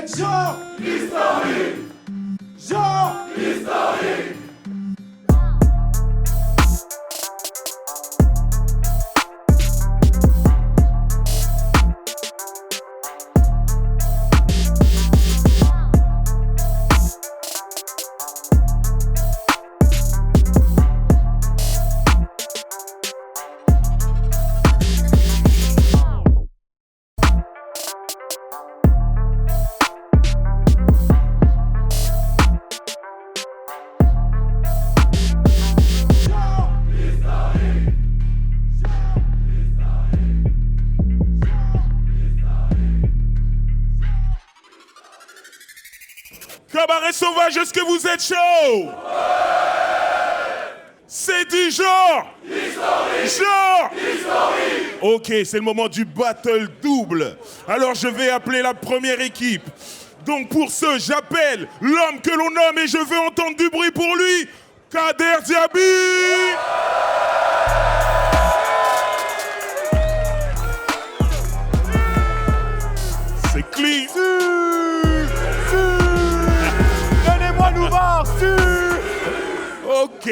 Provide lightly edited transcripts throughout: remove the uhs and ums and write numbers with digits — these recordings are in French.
êtes Jean historique. Jean historique. Cabaret sauvage, est-ce que vous êtes chaud? C'est du genre historique. Genre historique. Ok, c'est le moment du battle double. Alors je vais appeler la première équipe. Donc pour ce, j'appelle l'homme que l'on nomme et je veux entendre du bruit pour lui, Kader Diaby. C'est clean. Donnez-moi nous voir. Ok.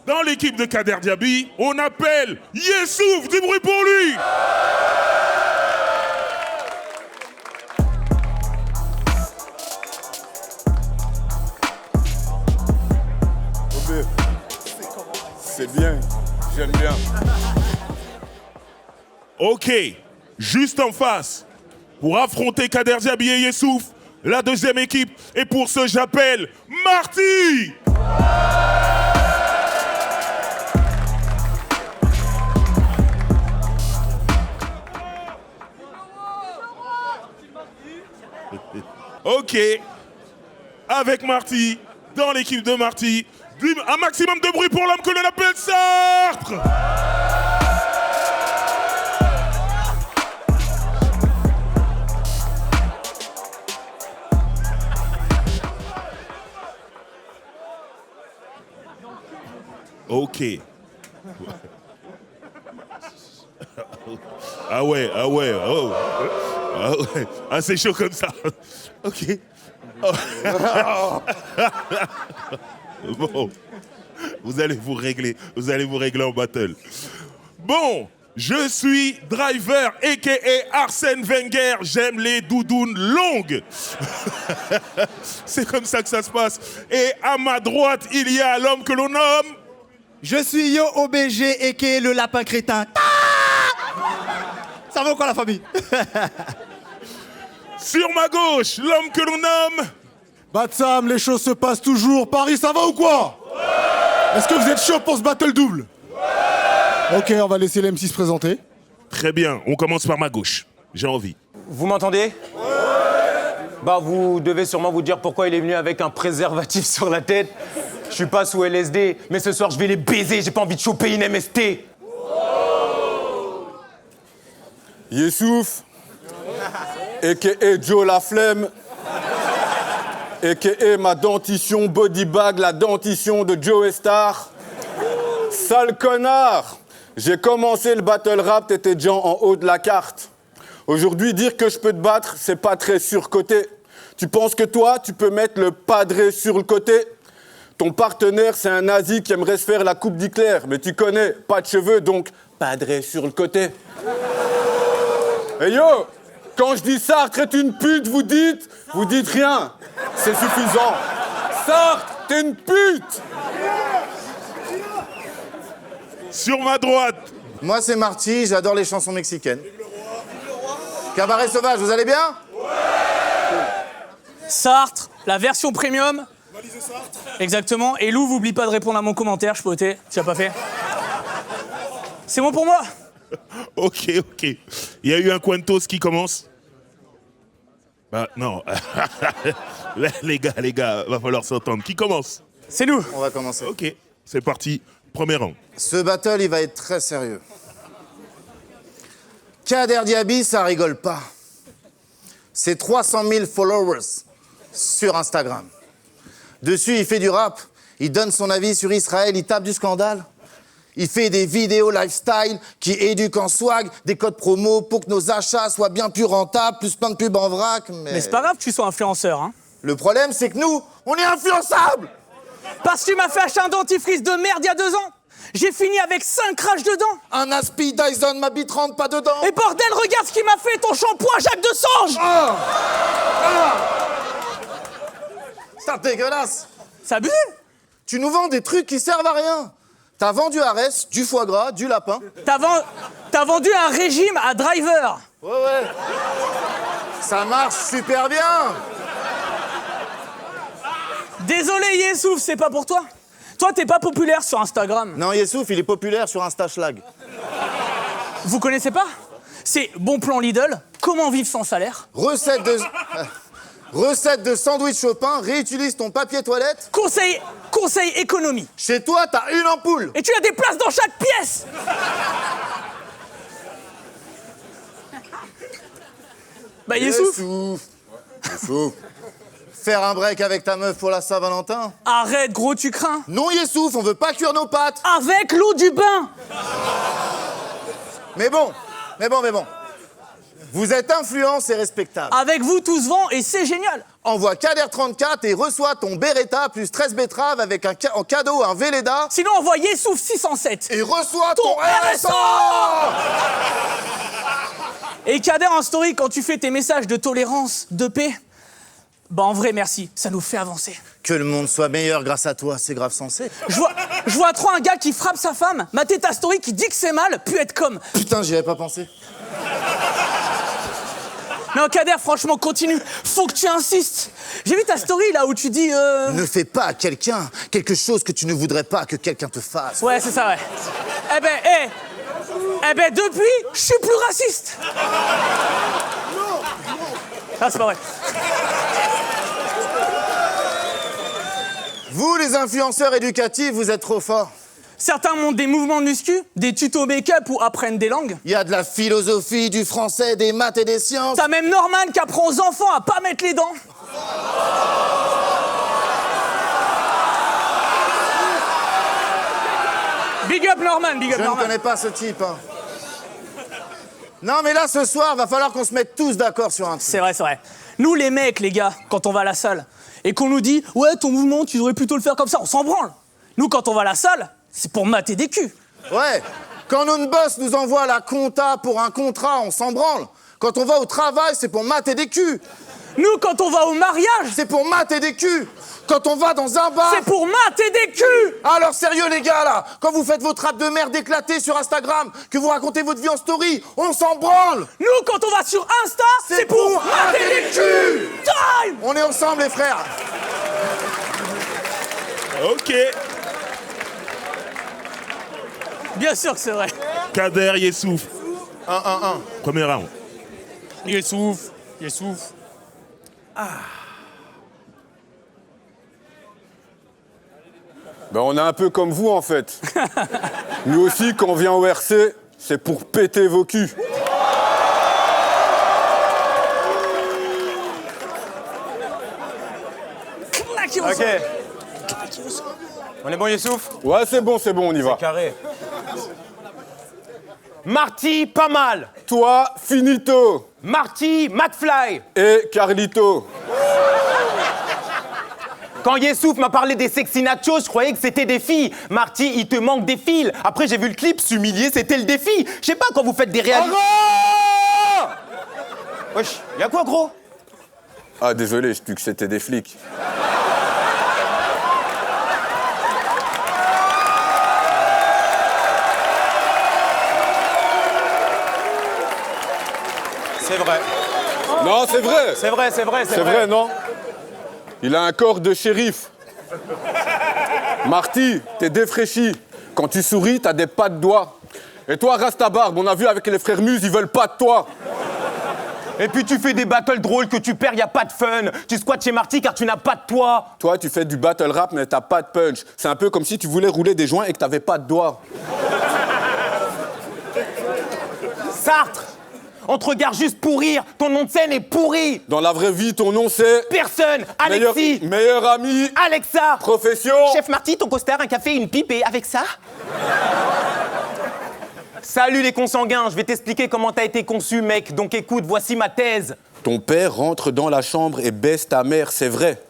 Dans l'équipe de Kader Diaby, on appelle Yessouf, du bruit pour lui. C'est bien, j'aime bien. Ok, juste en face, pour affronter Kader Diaby et Yessouf, la deuxième équipe, et pour ce, j'appelle Marty. Ok, avec Marty, dans l'équipe de Marty, un maximum de bruit pour l'homme que l'on appelle Sartre. Ok. Ah ouais. Ah, c'est chaud comme ça. Ok. Oh. Bon. Vous allez vous régler en battle. Bon, je suis Driver, a.k.a. Arsène Wenger. J'aime les doudounes longues. C'est comme ça que ça se passe. Et à ma droite, il y a l'homme que l'on nomme... Je suis Yo OBG, a.k.a. le lapin crétin. Ça va quoi la famille? Sur ma gauche, l'homme que l'on nomme... Batsam, les choses se passent toujours. Paris, ça va ou quoi? Est-ce que vous êtes chaud pour ce battle double? Ok, on va laisser l'M6 se présenter. Très bien, on commence par ma gauche. J'ai envie. Vous m'entendez? Bah, vous devez sûrement vous dire pourquoi il est venu avec un préservatif sur la tête. Je suis pas sous LSD, mais ce soir je vais les baiser, j'ai pas envie de choper une MST. Yessouf, a.k.a. Joe la flemme, a.k.a. ma dentition body bag, la dentition de Joe Star. Sale connard, j'ai commencé le battle rap, t'étais déjà en haut de la carte. Aujourd'hui, dire que je peux te battre, c'est pas très surcoté. Tu penses que toi, tu peux mettre le padré sur le côté? Ton partenaire, c'est un nazi qui aimerait se faire la coupe d'Hitler, mais tu connais, pas de cheveux, donc padré sur le côté. Hey yo, quand je dis Sartre est une pute, vous dites rien. C'est suffisant. Sartre, t'es une pute. Sur ma droite, Moi c'est Marty, j'adore les chansons mexicaines. Cabaret sauvage, vous allez bien? Sartre, la version premium. Exactement. Et Lou, oublie pas de répondre à mon commentaire, je peux ôter. Tu l'as pas fait? C'est bon pour moi? ok. Il y a eu un Quantos qui commence. Bah non. les gars, va falloir s'entendre. Qui commence? C'est nous. On va commencer. Ok, c'est parti. Premier rang. Ce battle, il va être très sérieux. Kader Diaby, ça rigole pas. C'est 300 000 followers sur Instagram. Dessus, il fait du rap, il donne son avis sur Israël, il tape du scandale. Il fait des vidéos lifestyle qui éduquent en swag, des codes promo pour que nos achats soient bien plus rentables, plus plein de pubs en vrac, Mais c'est pas grave que tu sois influenceur, hein. Le problème, c'est que nous, on est influençables. Parce que tu m'as fait acheter un dentifrice de merde il y a 2 ans. J'ai fini avec 5 craches dedans. Un Aspi Dyson m'habite rentre pas dedans. Et bordel, regarde ce qu'il m'a fait, ton shampoing Jacques de Sange. C'est dégueulasse. C'est abusé. Tu nous vends des trucs qui servent à rien. T'as vendu Arès, du foie gras, du lapin. T'as vendu un régime à Driver. Ouais. Ça marche super bien. Désolé Yessouf, c'est pas pour toi. Toi, t'es pas populaire sur Instagram. Non, Yessouf, il est populaire sur Instaschlag. Vous connaissez pas? C'est Bon Plan Lidl, comment vivre sans salaire. Recette de sandwich au pain, réutilise ton papier toilette. Conseil économie. Chez toi, t'as une ampoule. Et tu as des places dans chaque pièce. Bah Yessouf, Yessouf. Faire un break avec ta meuf pour la Saint-Valentin. arrête gros, tu crains. Non, Yessouf, on veut pas cuire nos pâtes. Avec l'eau du bain. Mais bon. Vous êtes influents, c'est respectable. Avec vous, tout se vend et c'est génial. Envoie Kader34 et reçois ton Beretta plus 13 betteraves avec en cadeau un Véleda. Sinon, envoie Yessouf 607. Et reçois ton RSA. RSA. Et Kader en story, quand tu fais tes messages de tolérance, de paix, bah en vrai, merci, ça nous fait avancer. Que le monde soit meilleur grâce à toi, c'est grave sensé. Je vois trop un gars qui frappe sa femme, mater ta story qui dit que c'est mal, puis être comme... Putain, j'y avais pas pensé. Non, Kader, franchement, continue. Faut que tu insistes. J'ai vu ta story, là, où tu dis... Ne fais pas à quelqu'un quelque chose que tu ne voudrais pas que quelqu'un te fasse. Ouais, c'est ça, ouais. Eh ben, depuis, je suis plus raciste. Ah, c'est pas vrai. Vous, les influenceurs éducatifs, vous êtes trop forts. Certains montent des mouvements de muscu, des tutos make-up ou apprennent des langues. Il y a de la philosophie, du français, des maths et des sciences. T'as même Norman qui apprend aux enfants à pas mettre les dents. Big up Norman, big up Je ne Norman. connais pas ce type. Hein. Non, mais là, ce soir, va falloir qu'on se mette tous d'accord sur un truc. C'est vrai. Nous, les mecs, les gars, quand on va à la salle, et qu'on nous dit « Ouais, ton mouvement, tu devrais plutôt le faire comme ça », on s'en branle. Nous, quand on va à la salle, c'est pour mater des culs. Ouais, quand notre boss nous envoie la compta pour un contrat, on s'en branle. Quand on va au travail, c'est pour mater des culs. Nous, quand on va au mariage, c'est pour mater des culs. Quand on va dans un bar, c'est pour mater des culs. Alors sérieux les gars là, quand vous faites votre rap de merde éclatée sur Instagram, que vous racontez votre vie en story, on s'en branle. Nous, quand on va sur Insta, c'est pour mater des culs. Time. On est ensemble les frères. Ok. Bien sûr que c'est vrai. Kader Yessouf. 1-1-1. Premier round. Yessouf. Ben on est un peu comme vous en fait. Nous aussi, quand on vient au RC, c'est pour péter vos culs. Ok. On est bon, Yessouf? Ouais, c'est bon, on y va. Carré. Marty, pas mal. Toi, finito. Marty, McFly. Et Carlito. Quand Yessouf m'a parlé des sexy nachos, je croyais que c'était des filles. Marty, il te manque des fils. Après, j'ai vu le clip, s'humilier, c'était le défi. Je sais pas, quand vous faites des réalités... Wesh, y'a quoi, gros? Ah, désolé, je dis que c'était des flics. C'est vrai. Non, c'est vrai. C'est vrai, c'est vrai, C'est vrai, non? Il a un corps de shérif. Marty, t'es défraîchi. Quand tu souris, t'as des pas de doigts. Et toi, rase ta barbe. On a vu avec les frères Muse, ils veulent pas de toi. Et puis tu fais des battles drôles que tu perds, y a pas de fun. Tu squattes chez Marty car tu n'as pas de toi. Toi, tu fais du battle rap, mais t'as pas de punch. C'est un peu comme si tu voulais rouler des joints et que t'avais pas de doigts. Sartre, on te regarde juste pour rire. Ton nom de scène est pourri. Dans la vraie vie, ton nom c'est... Personne. Alexis. Meilleur ami. Alexa. Profession. Chef Marty, ton costard, un café, une pipe et avec ça Salut les consanguins, je vais t'expliquer comment t'as été conçu, mec. Donc écoute, voici ma thèse. Ton père rentre dans la chambre et baisse ta mère, c'est vrai.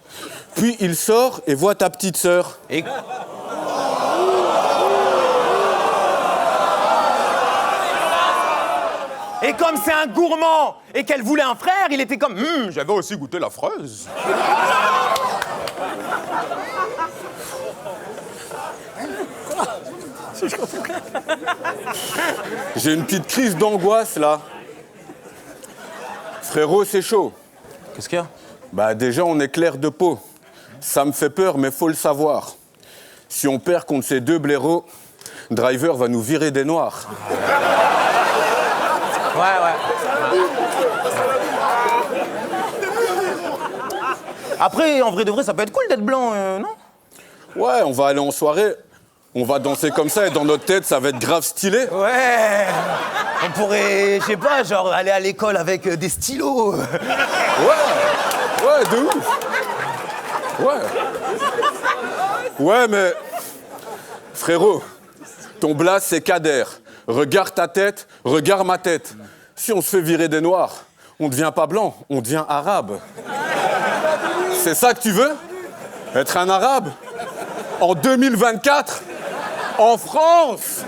Puis il sort et voit ta petite sœur. Et... Et comme c'est un gourmand et qu'elle voulait un frère, il était comme j'avais aussi goûté la fraise. J'ai une petite crise d'angoisse là. Frérot, c'est chaud. Qu'est-ce qu'il y a? Bah déjà, on est clair de peau. Ça me fait peur, mais faut le savoir. Si on perd contre ces deux blaireaux, Driver va nous virer des noirs. Ouais. Après, en vrai de vrai, ça peut être cool d'être blanc, non? Ouais, on va aller en soirée, on va danser comme ça et dans notre tête, ça va être grave stylé. Ouais. On pourrait, je sais pas, genre aller à l'école avec des stylos. Ouais, de ouf. Ouais, mais... Frérot, ton blase, c'est Kader. Regarde ta tête, regarde ma tête. Si on se fait virer des noirs, on devient pas blanc, on devient arabe. C'est ça que tu veux? Être un arabe? En 2024? En France?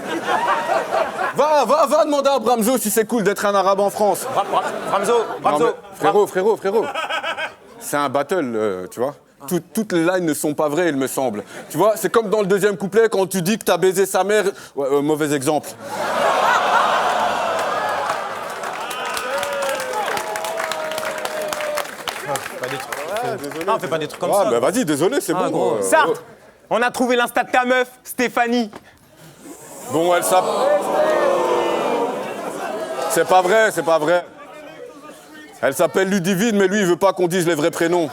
Va demander à Bramzo si c'est cool d'être un arabe en France. Bramzo. Non, mais frérot. C'est un battle, tu vois. Toutes les lines ne sont pas vraies, il me semble. Tu vois, c'est comme dans le deuxième couplet, quand tu dis que t'as baisé sa mère... Ouais, mauvais exemple. Ah, on fait pas des trucs comme Ah, ça. bah vas-y, désolé, c'est bon. Gros. Sartre, on a trouvé l'insta de ta meuf, Stéphanie. Bon, elle s'appelle... C'est pas vrai. Elle s'appelle Ludivine, mais lui, il veut pas qu'on dise les vrais prénoms.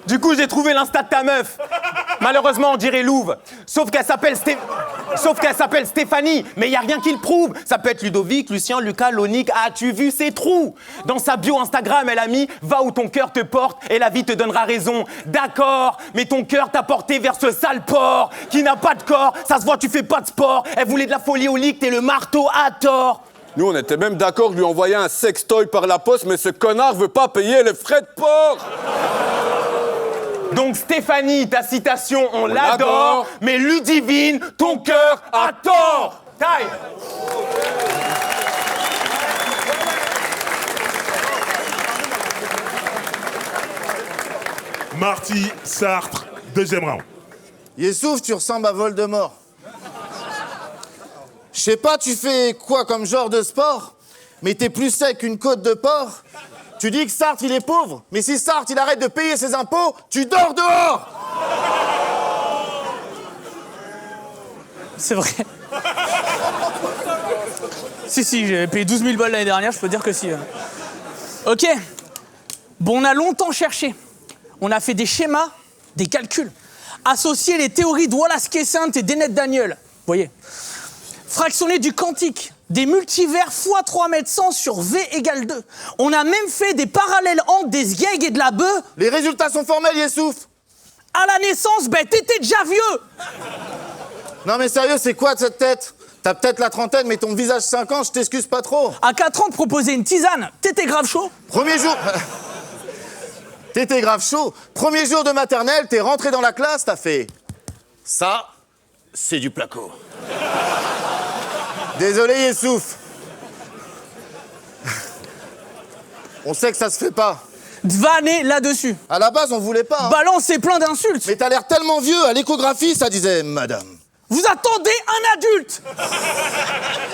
Du coup, j'ai trouvé l'insta de ta meuf. Malheureusement, on dirait Louve. Sauf qu'elle s'appelle Stéphanie. Mais il y a rien qui le prouve. Ça peut être Ludovic, Lucien, Lucas, Lonique. As-tu vu ces trous? Dans sa bio Instagram, elle a mis « Va où ton cœur te porte et la vie te donnera raison ». D'accord, mais ton cœur t'a porté vers ce sale porc qui n'a pas de corps. Ça se voit, tu fais pas de sport. Elle voulait de la folie au lit, t'es le marteau à tort. Nous, on était même d'accord de lui envoyer un sextoy par la poste, mais ce connard veut pas payer les frais de port. Donc Stéphanie, ta citation, on l'adore, l'adore. mais Ludivine, ton cœur a tort. Taille. Marty, Sartre, deuxième round. Yessouf, tu ressembles à Voldemort. Je sais pas, tu fais quoi comme genre de sport, mais t'es plus sec qu'une côte de porc. Tu dis que Sartre, il est pauvre, mais si Sartre, il arrête de payer ses impôts, tu dors dehors. C'est vrai. Si, j'ai payé 12 000 balles l'année dernière, je peux dire que si. Ok. Bon, on a longtemps cherché. On a fait des schémas, des calculs. Associer les théories de Wallace Kessant et d'Ennett Daniel. Vous voyez. Fractionner du quantique. Des multivers x 3 mètres 100 sur V égale 2. On a même fait des parallèles entre des sgeg et de la bœuf. Les résultats sont formels, Yessouf. À la naissance, ben t'étais déjà vieux. Non mais sérieux, c'est quoi cette tête? T'as peut-être la trentaine, mais ton visage 5 ans, je t'excuse pas trop. À 4 ans, de proposer une tisane, t'étais grave chaud. Premier jour... T'étais grave chaud. Premier jour de maternelle, t'es rentré dans la classe, t'as fait... Ça, c'est du placo. Désolé, Yessouf. On sait que ça se fait pas. Dvaner là-dessus. À la base, on voulait pas. Hein. Balancer plein d'insultes. Mais t'as l'air tellement vieux, à l'échographie, ça disait « Madame ». Vous attendez un adulte.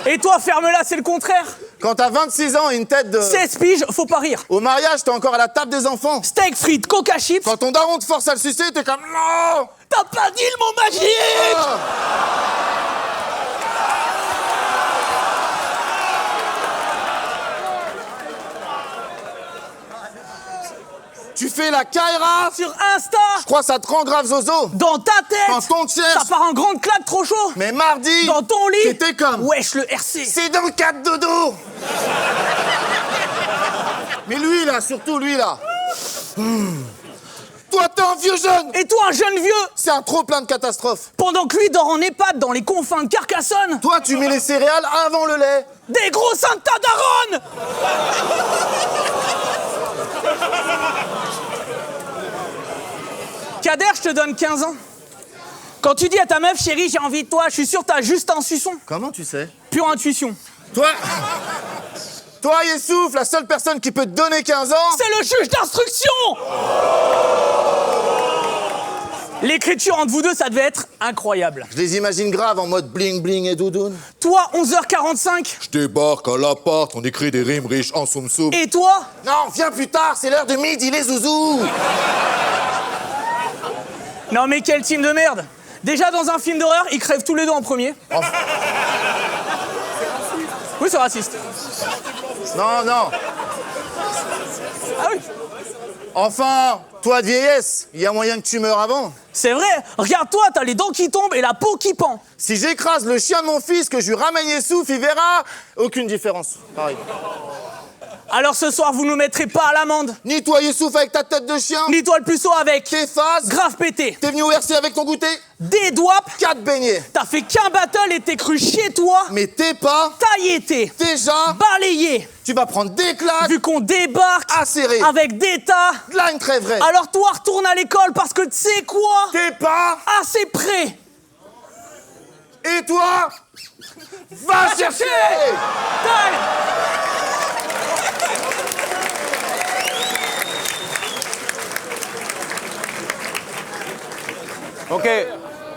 Et toi, ferme-la, c'est le contraire. Quand t'as 26 ans et une tête de... 16 piges, faut pas rire. Au mariage, t'es encore à la table des enfants. Steak, frites, coca, chips. Quand ton daron te force à le sucer, t'es comme « Non !» T'as pas dit le mot magique. Ah. Tu fais la Kaira. Sur Insta. Je crois que ça te rend grave zozo. Dans ta tête. Quand on te cherche. Ça part en grande claque trop chaud. Mais mardi. Dans ton lit. T'étais comme... Wesh, le RC. C'est dans le cadre dodo. Mais lui là, surtout lui là. Toi, t'es un vieux jeune. Et toi, un jeune vieux, C'est un trop plein de catastrophes. pendant que lui dort en EHPAD dans les confins de Carcassonne. Toi, tu mets les céréales avant le lait. Des gros seins de ta daronne. Kader, je te donne 15 ans. Quand tu dis à ta meuf, chérie, j'ai envie de toi, je suis sûr que t'as juste un suçon. Comment tu sais? Pure intuition. Toi, Youssouf, la seule personne qui peut te donner 15 ans... C'est le juge d'instruction. L'écriture entre vous deux, ça devait être incroyable. Je les imagine grave en mode bling bling et doudoune. Toi, 11h45. Je débarque à l'appart, on écrit des rimes riches en soum soum. Et toi, Non, viens plus tard, c'est l'heure de midi, les zouzous. non mais quel team de merde. Déjà, dans un film d'horreur, ils crèvent tous les deux en premier. Oui, c'est raciste. Non, non. Ah oui. Enfin, toi de vieillesse, il y a moyen que tu meurs avant. C'est vrai. Regarde-toi, t'as les dents qui tombent et la peau qui pend. Si j'écrase le chien de mon fils, que je lui ramène Youssouf, il verra aucune différence. Pareil. Alors ce soir, vous nous mettrez pas à l'amende. Ni toi, Youssouf, avec ta tête de chien. Ni toi le puceau avec. Tes phases. Grave pété. T'es venu au RC avec ton goûter. Des doigts. 4 beignets. T'as fait qu'un battle et t'es cru chez toi. Mais t'es pas Taillé t'es. déjà. Balayé. Tu vas prendre des claques. Vu qu'on débarque. Acéré. Avec des tas. De là, une très vraie. Alors toi, retourne à l'école parce que tu sais quoi? T'es pas. Assez près. Et toi, va chercher. Taille. Ok,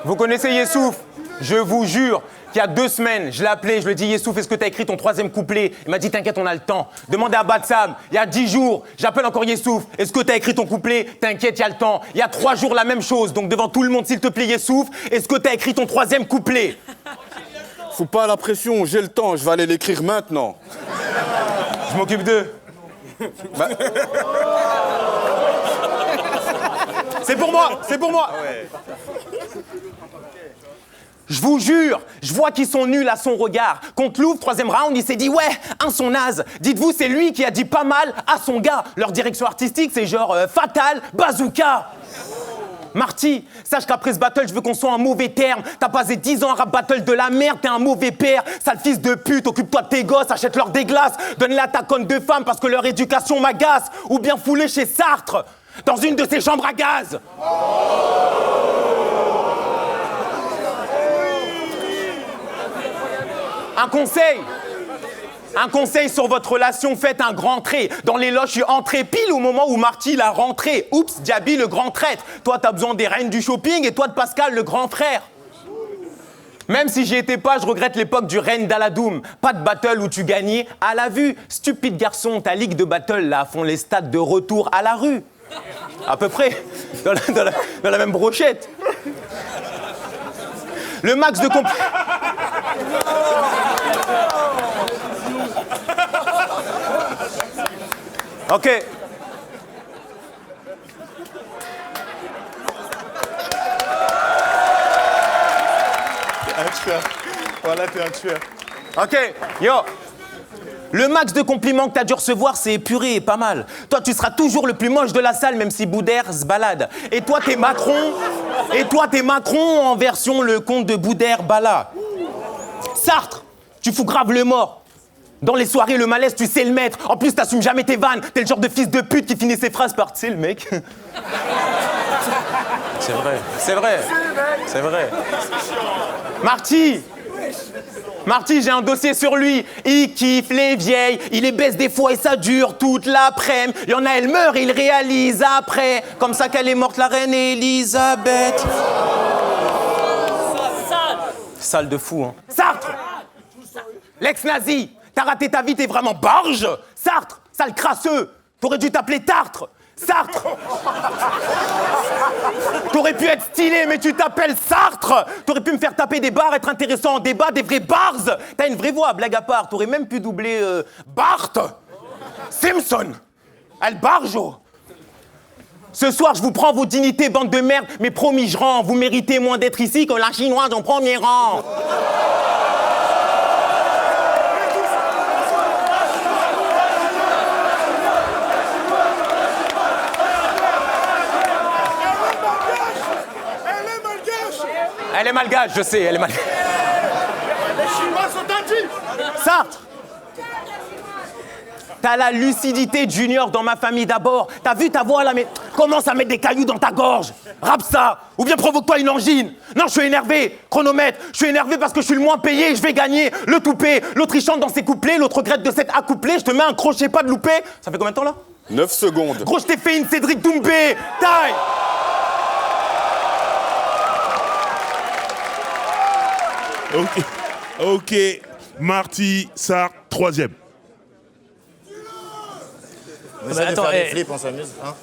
vous connaissez Youssouf? Je vous jure qu'il y a 2 semaines, je l'ai appelé, je lui ai dit Youssouf, est-ce que t'as écrit ton 3e couplet? Il m'a dit t'inquiète, on a le temps. Demandez à Batsam, il y a 10 jours, j'appelle encore Youssouf, est-ce que t'as écrit ton couplet? T'inquiète, il y a le temps. Il y a 3 jours, la même chose, donc devant tout le monde, s'il te plaît Youssouf, est-ce que t'as écrit ton 3e couplet? Faut pas la pression, j'ai le temps, je vais aller l'écrire maintenant. Je m'occupe d'eux. C'est pour moi, c'est pour moi. Je vous jure, je vois qu'ils sont nuls à son regard. Contre Louvre, 3e round, il s'est dit ouais, un son naze. Dites-vous, c'est lui qui a dit pas mal à son gars. Leur direction artistique, c'est genre fatal, bazooka. Marty, sache qu'après ce battle, je veux qu'on soit en mauvais terme. T'as passé 10 ans à rap battle de la merde, t'es un mauvais père. Sale fils de pute, occupe-toi de tes gosses, achète-leur des glaces. Donne-les à ta conne de femme parce que leur éducation m'agace. Ou bien fous-les chez Sartre, dans une de ses chambres à gaz. Un conseil sur votre relation, faites un grand trait. Dans les loges, je suis entré pile au moment où Marty l'a rentré. Oups, Diaby, le grand traître. Toi, t'as besoin des reines du shopping et toi de Pascal, le grand frère. Même si j'y étais pas, je regrette l'époque du reine d'Aladoum. Pas de battle où tu gagnais à la vue. Stupide garçon, ta ligue de battle, là, font les stades de retour à la rue. À peu près. Dans la même brochette. Le max de Ok. Un tueur. Voilà, t'es un tueur. Ok, yo. Le max de compliments que t'as dû recevoir, c'est épuré et pas mal. Toi, tu seras toujours le plus moche de la salle, même si Boudère se balade. Et toi, t'es Macron. En version le comte de Boudère Bala. Sartre, tu fous grave le mort. Dans les soirées, le malaise, tu sais le mettre. En plus, t'assumes jamais tes vannes. T'es le genre de fils de pute qui finit ses phrases par « tu sais, le mec ». C'est vrai. Marty, j'ai un dossier sur lui. Il kiffe les vieilles, il les baisse des fois et ça dure toute l'après-midi. Il y en a, elle meurt et il réalise après. Comme ça qu'elle est morte, la reine Elisabeth. Sale de fou, hein. Sartre, l'ex-nazi, t'as raté ta vie, t'es vraiment barge. Sartre, sale crasseux, t'aurais dû t'appeler Tartre. Sartre. T'aurais pu être stylé, mais tu t'appelles Sartre. T'aurais pu me faire taper des barres, être intéressant en débat, des vrais bars. T'as une vraie voix, blague à part. T'aurais même pu doubler Bart. Simpson. El Barjo. Ce soir, je vous prends vos dignités, bande de merde, mais promis, je rends. Vous méritez moins d'être ici que la chinoise en premier rang. Elle est malgache, je sais, elle est malgache. Les Chinois sont têtus. Sartre, t'as la lucidité de Junior dans ma famille d'abord. T'as vu ta voix là, mais commence à mettre des cailloux dans ta gorge. Rappe ça, ou bien provoque-toi une angine. Non, je suis énervé. Chronomètre, je suis énervé parce que je suis le moins payé et je vais gagner. Le toupet, l'autre il chante dans ses couplets, l'autre regrette de s'être accouplé. Je te mets un crochet pas de loupé. Ça fait combien de temps là? 9 secondes. Gros, je t'ai fait une Cédric Doumbé. Taille. Ok. Marty, Sartre, troisième. Mais Bah, attends, des flips, on s'amuse. Hein.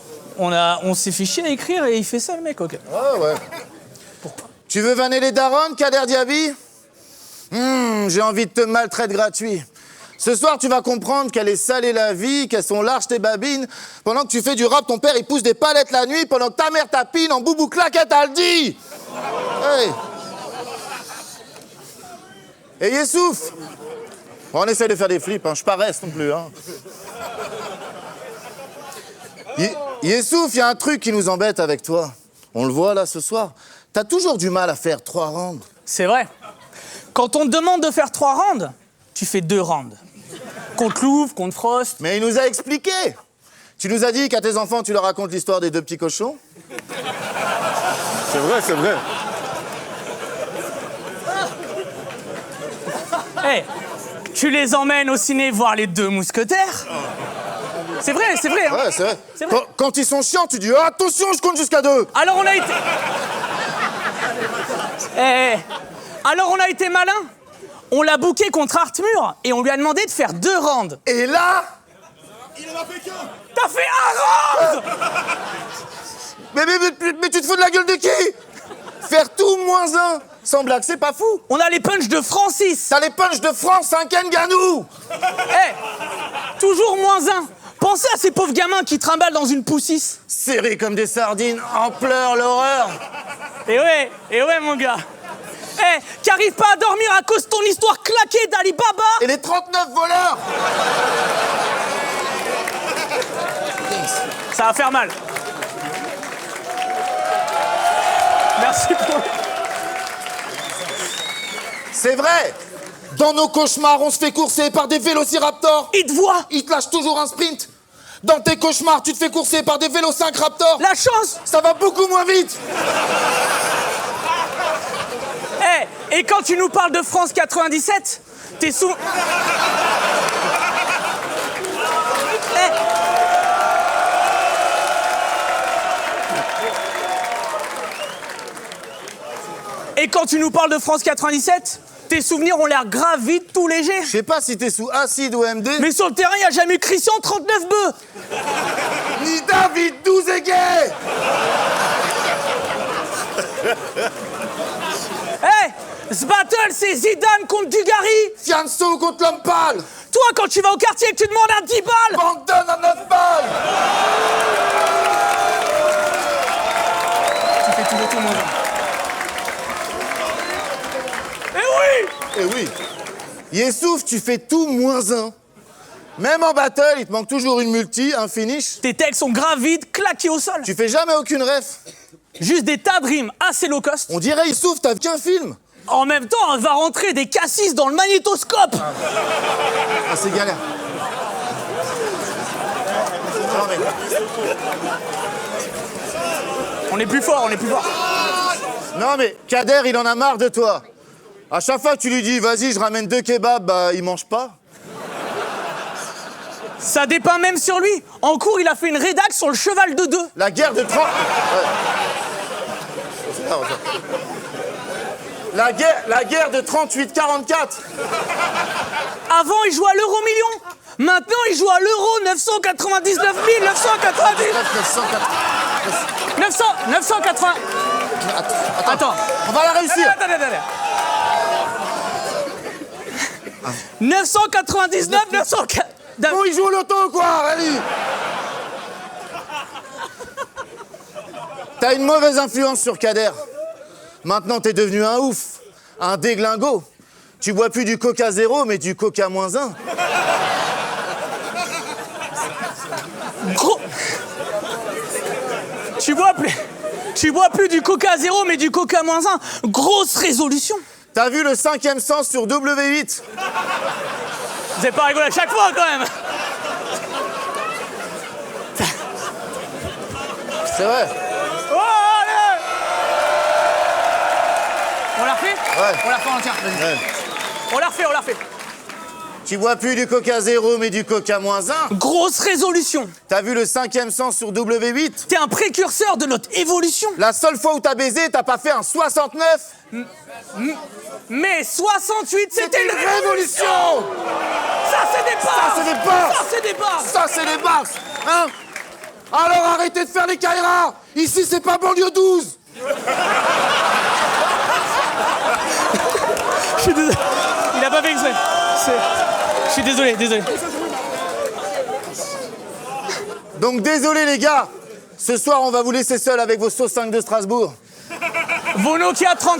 On s'est fait chier à écrire et il fait ça, le mec, ok. Ah ouais. Tu veux vanner les darons, Kader Diaby? J'ai envie de te maltraiter gratuit. Ce soir, tu vas comprendre qu'elle est salée la vie, qu'elles sont larges tes babines. Pendant que tu fais du rap, ton père, il pousse des palettes la nuit. Pendant que ta mère tapine en boubou claquette, elle dit. Hey. Et Yessouf. On essaie de faire des flips, hein. Je paresse non plus. Hein. Yessouf, il y a un truc qui nous embête avec toi. On le voit là ce soir. T'as toujours du mal à faire 3 rounds. C'est vrai. Quand on te demande de faire 3 rounds, tu fais 2 rounds. Contre Louvre, contre Frost. Mais il nous a expliqué. Tu nous as dit qu'à tes enfants, tu leur racontes l'histoire des 2 petits cochons. C'est vrai, c'est vrai. Hey, tu les emmènes au ciné voir les 2 mousquetaires. C'est vrai, c'est vrai. Hein. Ouais, c'est vrai. C'est vrai. Quand ils sont chiants, tu dis attention, je compte jusqu'à 2. Alors on a été... Alors on a été malin. On l'a booké contre Artmur et on lui a demandé de faire 2 rounds. Et là, Il en a fait qu'un. T'as fait 1 round. mais tu te fous de la gueule de qui? Faire tout moins 1. Sans blague, c'est pas fou. On a les punchs de Francis. T'as les punchs de France, un Nganou. Toujours moins 1. Pensez à ces pauvres gamins qui trimballent dans une poussisse. Serrés comme des sardines, en pleurs, l'horreur. Et ouais, mon gars. Qui arrive pas à dormir à cause de ton histoire claquée d'Ali Baba. Et les 39 voleurs. Ça va faire mal. Merci pour... C'est vrai. Dans nos cauchemars, on se fait courser par des vélociraptors. Il te voit. Ils te lâchent toujours un sprint. Dans tes cauchemars, tu te fais courser par des vélos 5 raptors. La chance. Ça va beaucoup moins vite. Et quand tu nous parles de France 97, t'es sous... Et quand tu nous parles de France 97, tes souvenirs ont l'air grave vite, tout légers. Je sais pas si t'es sous acide ou MD. Mais sur le terrain, il n'y a jamais eu Christian 39 bœufs. Ni David 12 aiguets. Ce battle, c'est Zidane contre Dugarry. Fianso contre l'homme pâle. Toi, quand tu vas au quartier et que tu demandes à 10 balles. Bandonne à 9 balles. Tu fais tout le tout, mon gars. Eh oui. Yessouf, tu fais tout moins 1. Même en battle, il te manque toujours une multi, un finish. Tes textes sont grave vides, claqués au sol. Tu fais jamais aucune ref. Juste des tas de rimes assez low cost. On dirait Yessouf, t'as qu'un film. En même temps, on va rentrer des cassis dans le magnétoscope. Ah, c'est galère. Non, mais... On est plus fort, on est plus fort. Non, mais Kader, il en a marre de toi. À chaque fois que tu lui dis, vas-y, je ramène 2 kebabs, bah, il mange pas. Ça dépeint même sur lui. En cours, il a fait une rédac sur le cheval de 2. La guerre de 30... La guerre de 38-44. Avant, il jouait à l'euro-million. Maintenant, il joue à l'euro 999 990. 980. Attends. On va la réussir. Attends. 999 904. Bon, il joue au loto, quoi, allez. T'as une mauvaise influence sur Kader. Maintenant, t'es devenu un ouf, un déglingo. Tu bois plus du Coca 0, mais du Coca -1. Gros. Tu bois Tu bois plus du Coca 0, mais du Coca -1. Grosse résolution. T'as vu le 5e sens sur W8? Vous avez pas rigolé à chaque fois, quand même. C'est vrai. Oh, allez. On la refait? Ouais. On la refait entière, vas-y. Ouais. On la refait. Tu bois plus du Coca 0, mais du Coca -1. Grosse résolution. T'as vu le 5e sens sur W8? T'es un précurseur de notre évolution. La seule fois où t'as baisé, t'as pas fait un 69? Mais 68, c'était une révolution. Ça, c'est des bars. Ça, c'est des bars. Ça, c'est des bars. Ça, c'est des bars. Hein? Alors arrêtez de faire les Kaira. Ici, c'est pas banlieue 12. Je suis désolé. Il a pas fait exprès. Je suis désolé. Donc désolé les gars. Ce soir, on va vous laisser seul avec vos sauces 5 de Strasbourg. Vos Nokia 30.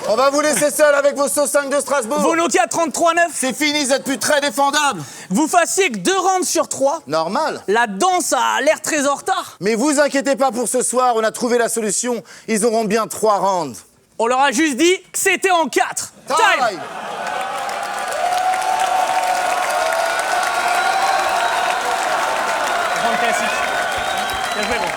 On va vous laisser seul avec vos sauces 5 de Strasbourg. Vos Nokia 33.9. C'est fini, vous êtes plus très défendable. Vous fassiez que 2 rounds sur 3. Normal. La danse a l'air très en retard. Mais vous inquiétez pas pour ce soir, on a trouvé la solution. Ils auront bien 3 rounds. On leur a juste dit que c'était en 4. Time. Grand classique. Bien joué, gros.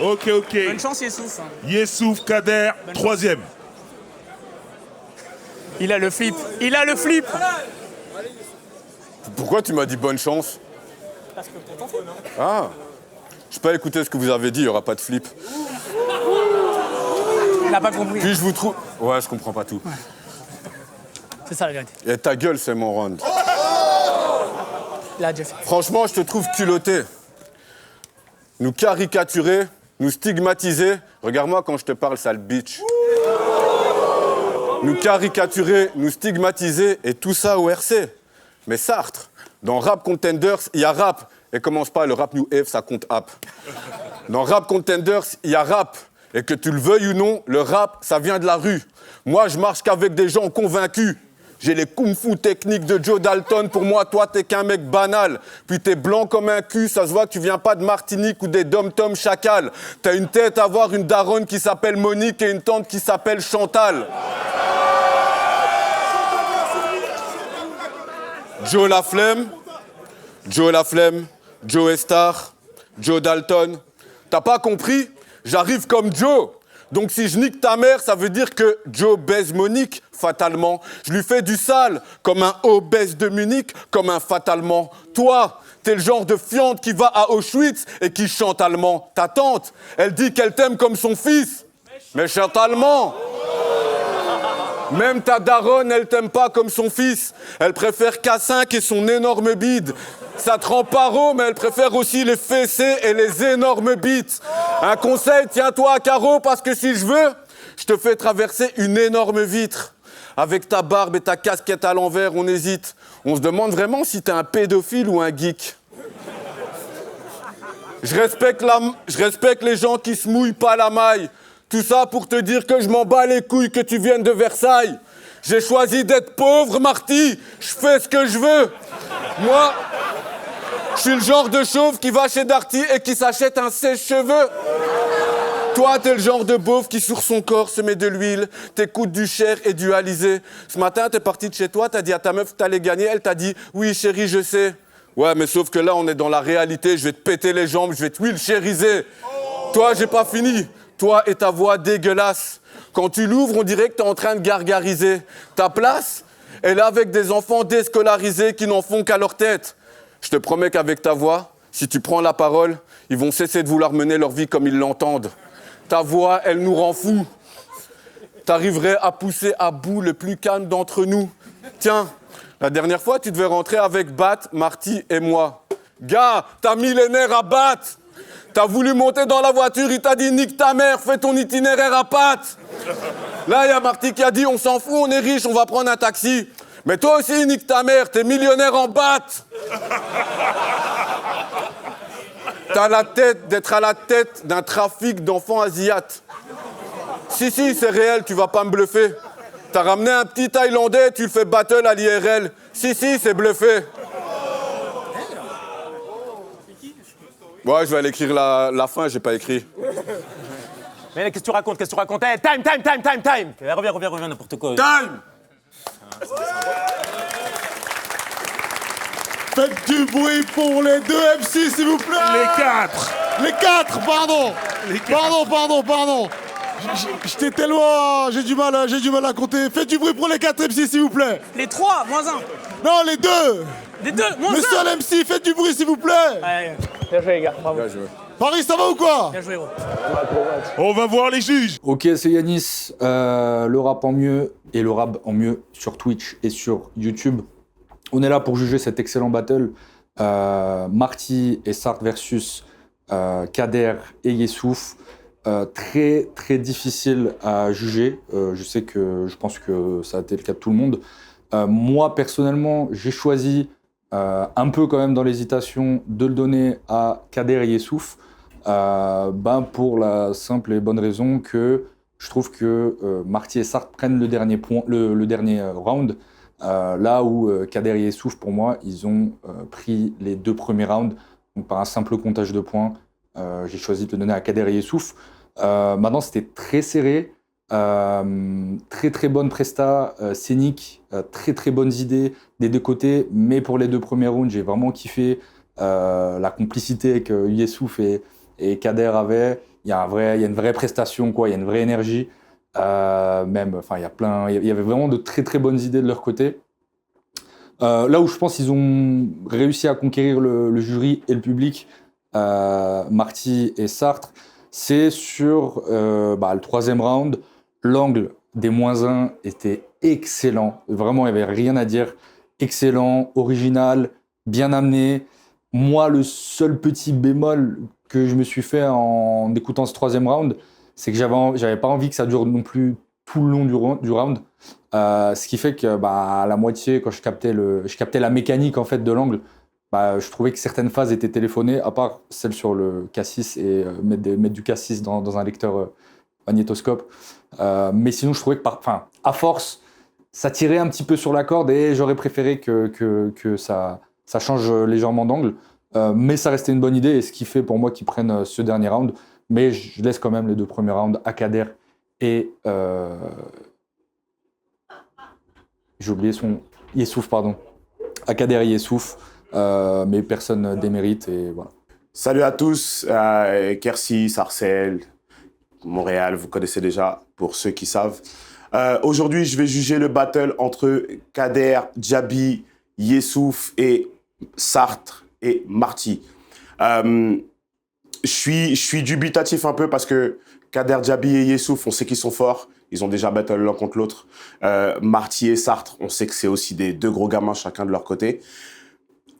Ok. Bonne chance, Yessouf. Yessouf Kader, 3e. Il a le flip. Pourquoi tu m'as dit bonne chance? Parce que pour ton flip. Ah. Je peux pas écouter ce que vous avez dit, il y aura pas de flip. Il n'a pas compris. Puis je vous trouve... Ouais, je comprends pas tout. C'est ça la vérité. Et ta gueule, c'est mon round. Il a déjà fait. Franchement, je te trouve culotté. Nous caricaturer, nous stigmatiser. Regarde-moi quand je te parle, sale bitch. Nous caricaturer, nous stigmatiser, et tout ça au RC. Mais Sartre, dans Rap Contenders, il y a rap. Et commence pas, le rap New F, ça compte app. Dans Rap Contenders, il y a rap. Et que tu le veuilles ou non, le rap, ça vient de la rue. Moi, je marche qu'avec des gens convaincus. J'ai les kung-fu techniques de Joe Dalton. Pour moi, toi, t'es qu'un mec banal. Puis t'es blanc comme un cul. Ça se voit que tu viens pas de Martinique ou des dom-tom chacal. T'as une tête à avoir une daronne qui s'appelle Monique et une tante qui s'appelle Chantal. Joe Laflemme, Joe Star, Joe Dalton. T'as pas compris? J'arrive comme Joe. Donc si je nique ta mère, ça veut dire que Joe baise Monique, fatalement. Je lui fais du sale, comme un obèse de Munich, comme un fatalement. Toi, t'es le genre de fiante qui va à Auschwitz et qui chante allemand. Ta tante, elle dit qu'elle t'aime comme son fils, mais chante allemand. Même ta daronne, elle t'aime pas comme son fils. Elle préfère K5 et son énorme bide. Ça te rend paro, mais elle préfère aussi les fessées et les énormes bites. Un conseil, tiens-toi à carreau, parce que si je veux, je te fais traverser une énorme vitre. Avec ta barbe et ta casquette à l'envers, on hésite. On se demande vraiment si t'es un pédophile ou un geek. Je respecte les gens qui se mouillent pas la maille. Tout ça pour te dire que je m'en bats les couilles que tu viennes de Versailles. J'ai choisi d'être pauvre, Marty. Je fais ce que je veux. Moi, je suis le genre de chauve qui va chez Darty et qui s'achète un sèche-cheveux. Toi, t'es le genre de beauf qui, sur son corps, se met de l'huile, t'écoutes du Cher et du Alizé. Ce matin, t'es parti de chez toi, t'as dit à ta meuf que t'allais gagner. Elle t'a dit « Oui, chérie, je sais. » Ouais, mais sauf que là, on est dans la réalité. Je vais te péter les jambes, je vais te wheelchairiser. Toi, j'ai pas fini. Toi et ta voix dégueulasse. Quand tu l'ouvres, on dirait que t'es en train de gargariser. Ta place, elle est avec des enfants déscolarisés qui n'en font qu'à leur tête. Je te promets qu'avec ta voix, si tu prends la parole, ils vont cesser de vouloir mener leur vie comme ils l'entendent. Ta voix, elle nous rend fous. T'arriverais à pousser à bout le plus calme d'entre nous. Tiens, la dernière fois, tu devais rentrer avec Bat, Marty et moi. Gars, t'as millénaire à battre. T'as voulu monter dans la voiture, il t'a dit « Nique ta mère, fais ton itinéraire à pattes !» Là, il y a Marty qui a dit « On s'en fout, on est riche, on va prendre un taxi. » Mais toi aussi, nique ta mère, t'es millionnaire en batte. T'as la tête d'être à la tête d'un trafic d'enfants asiates. Si, c'est réel, tu vas pas me bluffer. T'as ramené un petit Thaïlandais, tu le fais battle à l'IRL. Si, c'est bluffé. Ouais, je vais aller écrire la fin, j'ai pas écrit. Mais qu'est-ce que tu racontes? Hey, time. Reviens, n'importe quoi. Time! Faites du bruit pour les 2 MC, s'il vous plaît. Les 4. Les 4, pardon. Pardon. J'étais tellement... J'ai du mal à compter. Faites du bruit pour les 4 MC, s'il vous plaît. Les 3, moins 1. Non, les 2. Les 2, moins 1. Le seul MC, faites du bruit, s'il vous plaît. Allez, bien joué, les gars. Bravo. Paris, ça va ou quoi? Bien joué, gros. On va voir les juges. Ok, c'est Yanis, le rap en mieux et le rap en mieux sur Twitch et sur YouTube. On est là pour juger cet excellent battle. Marty et Sartre versus Kader et Yessouf. Très très difficile à juger. Je pense que ça a été le cas de tout le monde. Moi personnellement, j'ai choisi un peu quand même dans l'hésitation de le donner à Kader et Yessouf. Pour la simple et bonne raison que je trouve que Marty et Sartre prennent le dernier point, le dernier round, là où Kader et Yessouf, pour moi, ils ont pris les 2 premiers rounds. Donc par un simple comptage de points, j'ai choisi de le donner à Kader et Yessouf. Maintenant, c'était très serré, très très bonne presta scénique, très très bonnes idées des 2 côtés, mais pour les 2 premiers rounds, j'ai vraiment kiffé la complicité que Yessouf et Kader avaient. Il y a une vraie prestation, quoi. Il y a une vraie énergie. Il y avait vraiment de très très bonnes idées de leur côté. Là où je pense qu'ils ont réussi à conquérir le jury et le public, Marty et Sartre, c'est sur le 3e round. L'angle des -1 était excellent. Vraiment, il n'y avait rien à dire. Excellent, original, bien amené. Moi, le seul petit bémol que je me suis fait en écoutant ce 3e round, c'est que j'avais pas envie que ça dure non plus tout le long du round. Ce qui fait que à la moitié, quand je captais la mécanique en fait de l'angle, je trouvais que certaines phases étaient téléphonées, à part celle sur le K6 et mettre du K6 dans un lecteur magnétoscope. Mais sinon, je trouvais que à force, ça tirait un petit peu sur la corde et j'aurais préféré que ça change légèrement d'angle. Mais ça restait une bonne idée et ce qui fait pour moi qu'ils prennent ce dernier round. Mais je laisse quand même les 2 premiers rounds à Kader et... j'ai oublié son... Yessouf, pardon. À Kader et Yessouf. Mais personne démérite et voilà. Salut à tous, Kersi, Sarcelles, Montréal, vous connaissez déjà pour ceux qui savent. Aujourd'hui, je vais juger le battle entre Kader, Djaby, Yessouf et Sartre et Marty. Je suis dubitatif un peu parce que Kader, Djaby et Yessouf, on sait qu'ils sont forts. Ils ont déjà battle l'un contre l'autre. Marty et Sartre, on sait que c'est aussi des 2 gros gamins chacun de leur côté.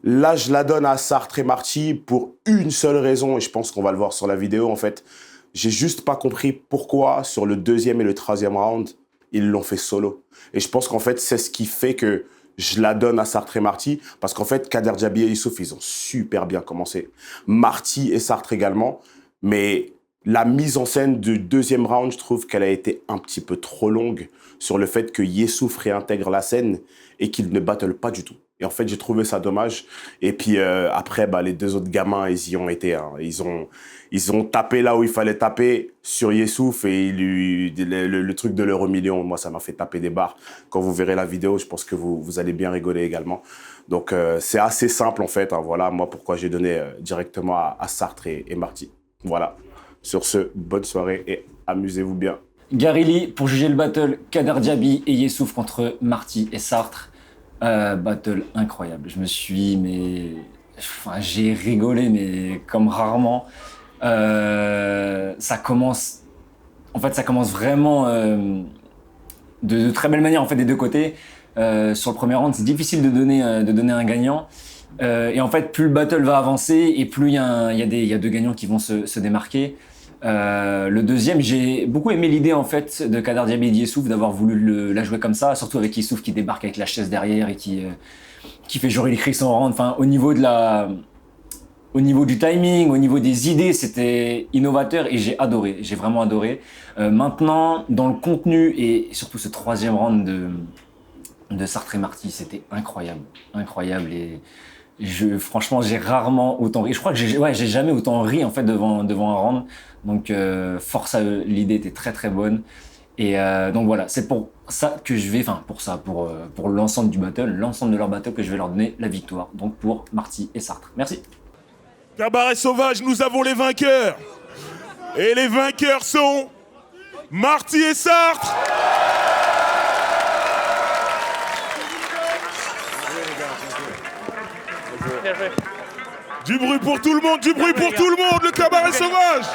Là, je la donne à Sartre et Marty pour une seule raison, et je pense qu'on va le voir sur la vidéo, en fait. J'ai juste pas compris pourquoi, sur le 2e et le 3e round, ils l'ont fait solo. Et je pense qu'en fait, c'est ce qui fait que je la donne à Sartre et Marty, parce qu'en fait, Kader, Djaby et Yessouf, ils ont super bien commencé. Marty et Sartre également, mais la mise en scène du 2e round, je trouve qu'elle a été un petit peu trop longue sur le fait que Yessouf réintègre la scène et qu'il ne battle pas du tout. Et en fait, j'ai trouvé ça dommage. Et puis après, les 2 autres gamins, ils y ont été. Hein. Ils ont tapé là où il fallait taper sur Yessouf et le truc de l'euro million. Moi, ça m'a fait taper des barres. Quand vous verrez la vidéo, je pense que vous allez bien rigoler également. Donc, c'est assez simple en fait. Hein. Voilà, moi, pourquoi j'ai donné directement à Sartre et Marty. Voilà. Sur ce, bonne soirée et amusez-vous bien. Gary Lee pour juger le battle Kader Djaby et Yessouf contre Marty et Sartre. Battle incroyable. J'ai rigolé, mais comme rarement. Ça commence vraiment de très belle manière en fait des 2 côtés. Sur le premier round, c'est difficile de donner un gagnant. Et en fait, plus le battle va avancer et plus il y a 2 gagnants qui vont se démarquer. Le 2e, j'ai beaucoup aimé l'idée en fait de Kader Djaby et Yessouf d'avoir voulu la jouer comme ça, surtout avec Yessouf qui débarque avec la chaise derrière et qui fait genre il écrit son round. Enfin, au niveau du timing, au niveau des idées, c'était innovateur et j'ai vraiment adoré. Maintenant, dans le contenu et surtout ce 3e round de Sartre et Marty, c'était incroyable et franchement, j'ai rarement autant ri. Je crois que j'ai jamais autant ri en fait devant un round. Donc force à eux, l'idée était très très bonne. Et donc voilà, c'est pour ça que je vais, pour l'ensemble du battle, l'ensemble de leur battle que je vais leur donner la victoire. Donc pour Marty et Sartre. Merci. Cabaret Sauvage, nous avons les vainqueurs. Et les vainqueurs sont Marty et Sartre. Du bruit pour tout le monde, du bruit pour tout le monde, le Cabaret Sauvage.